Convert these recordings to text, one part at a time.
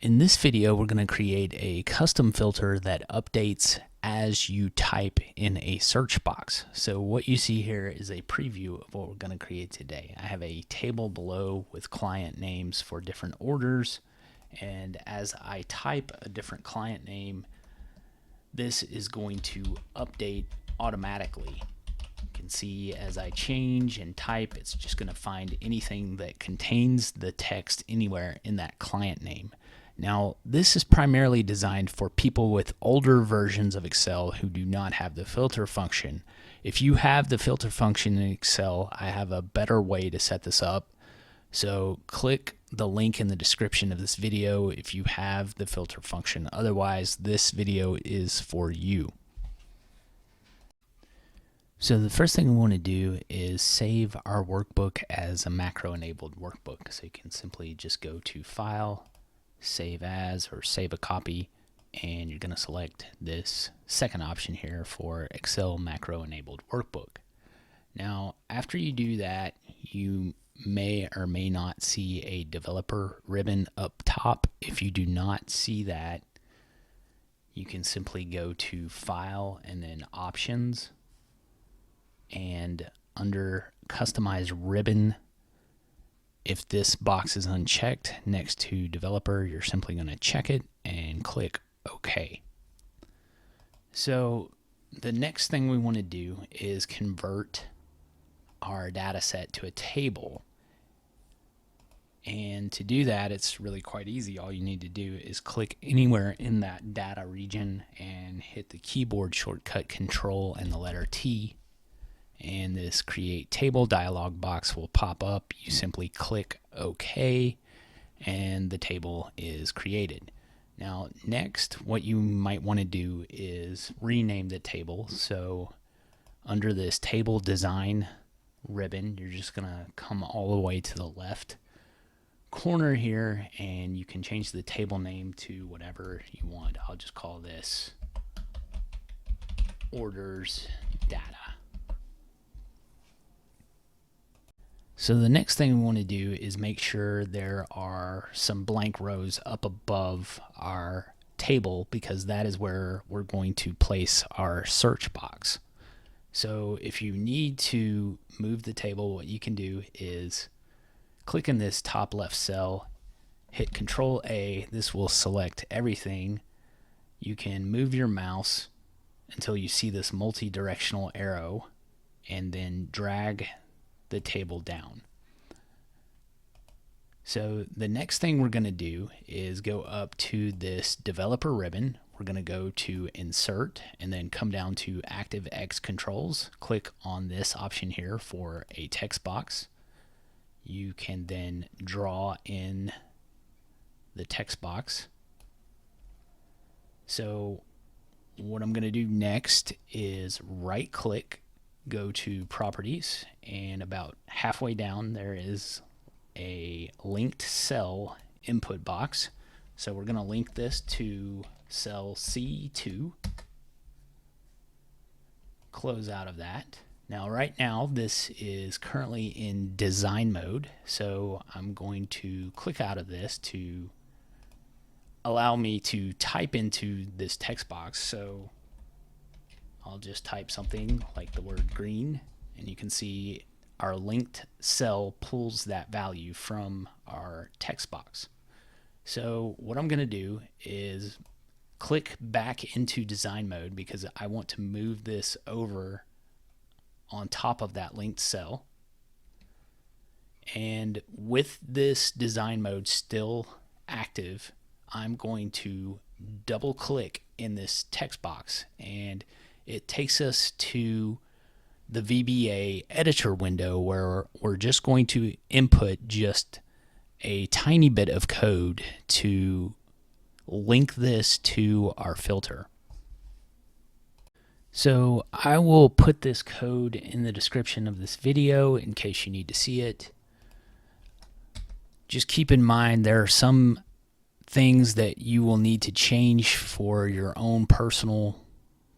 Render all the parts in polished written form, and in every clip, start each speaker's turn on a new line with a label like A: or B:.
A: In this video, we're going to create a custom filter that updates as you type in a search box. So what you see here is a preview of what we're going to create today. I have a table below with client names for different orders, and as I type a different client name, this is going to update automatically. You can see as I change and type, it's just going to find anything that contains the text anywhere in that client name. Now, this is primarily designed for people with older versions of Excel who do not have the filter function. If you have the filter function in Excel, I have a better way to set this up. So click the link in the description of this video if you have the filter function. Otherwise, this video is for you. So the first thing we want to do is save our workbook as a macro-enabled workbook. So you can simply just go to File, Save As, or Save a Copy, and you're going to select this second option here for Excel macro-enabled workbook. Now, after you do that, you may or may not see a developer ribbon up top. If you do not see that, you can simply go to File and then Options, and under Customize Ribbon, if this box is unchecked next to developer, you're simply going to check it and click OK. So the next thing we want to do is convert our data set to a table. And to do that, it's really quite easy. All you need to do is click anywhere in that data region and hit the keyboard shortcut Control and the letter T. And this Create Table dialog box will pop up. You simply click OK, and the table is created. Now, next, what you might want to do is rename the table. So under this Table Design ribbon, you're just going to come all the way to the left corner here, and you can change the table name to whatever you want. I'll just call this Orders Data. So the next thing we want to do is make sure there are some blank rows up above our table, because that is where we're going to place our search box. So if you need to move the table, what you can do is click in this top left cell, hit Control A. This will select everything. You can move your mouse until you see this multi-directional arrow, and then drag the table down. So the next thing we're going to do is go up to this developer ribbon. We're going to go to Insert and then come down to ActiveX Controls. Click on this option here for a text box. You can then draw in the text box. So what I'm going to do next is right click, go to Properties, and about halfway down there is a linked cell input box. So we're going to link this to cell C2. Close out of that. Now right now this is currently in design mode, so I'm going to click out of this to allow me to type into this text box. So I'll just type something like the word green, and you can see our linked cell pulls that value from our text box. So what I'm going to do is click back into design mode, because I want to move this over on top of that linked cell. And with this design mode still active, I'm going to double click in this text box, and it takes us to the VBA editor window where we're just going to input just a tiny bit of code to link this to our filter. So I will put this code in the description of this video in case you need to see it. Just keep in mind there are some things that you will need to change for your own personal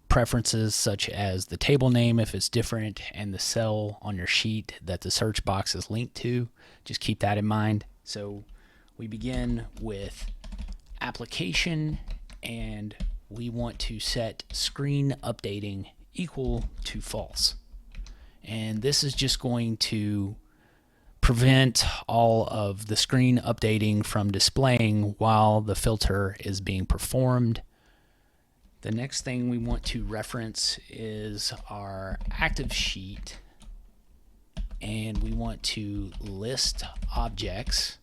A: preferences, such as the table name if it's different, and the cell on your sheet that the search box is linked to. Just keep that in mind. So we begin with application, and we want to set screen updating equal to false. And this is just going to prevent all of the screen updating from displaying while the filter is being performed. The next thing we want to reference is our active sheet, and we want to list objects,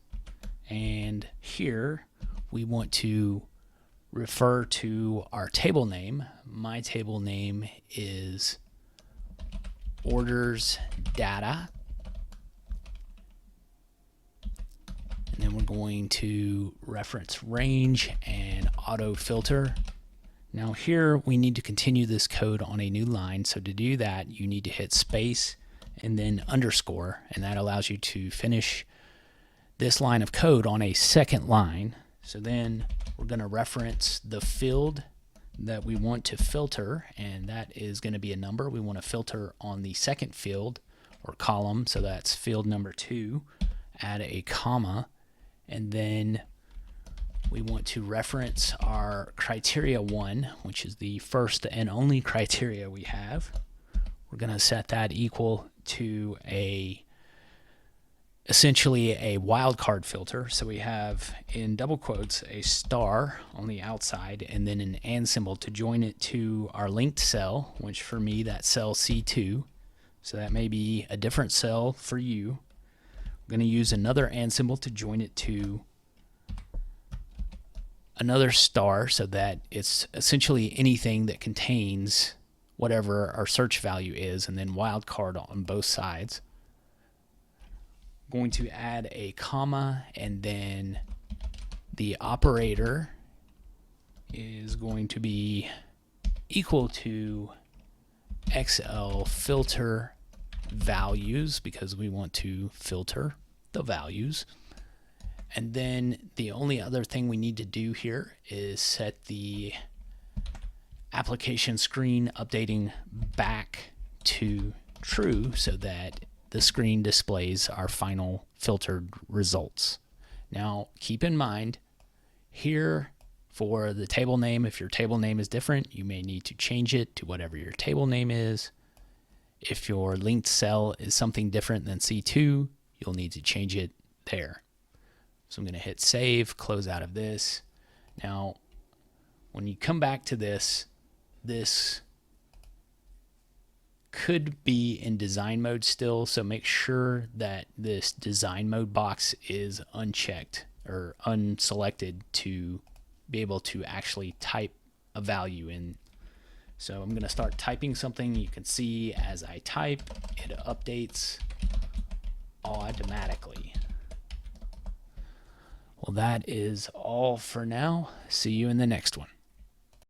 A: and here we want to refer to our table name. My table name is orders data, and then we're going to reference range and auto filter. Now here we need to continue this code on a new line, so to do that you need to hit space and then underscore, and that allows you to finish this line of code on a second line. So then we're going to reference the field that we want to filter, and that is going to be a number. We want to filter on the second field or column, so that's field number 2. Add a comma, and then we want to reference our criteria 1, which is the first and only criteria we have. We're going to set that equal to essentially a wildcard filter. So we have, in double quotes, a star on the outside and then an and symbol to join it to our linked cell, which for me that's cell C2. So that may be a different cell for you. I'm going to use another and symbol to join it to another star, so that it's essentially anything that contains whatever our search value is, and then wildcard on both sides. Going to add a comma, and then the operator is going to be equal to XL filter values, because we want to filter the values. And then the only other thing we need to do here is set the application screen updating back to true, so that the screen displays our final filtered results. Now keep in mind here, for the table name, if your table name is different, you may need to change it to whatever your table name is. If your linked cell is something different than C2, you'll need to change it there. So I'm going to hit save, close out of this. Now, when you come back to this, this could be in design mode still, so make sure that this design mode box is unchecked or unselected to be able to actually type a value in. So I'm going to start typing something. You can see as I type, it updates automatically. Well, that is all for now. See you in the next one.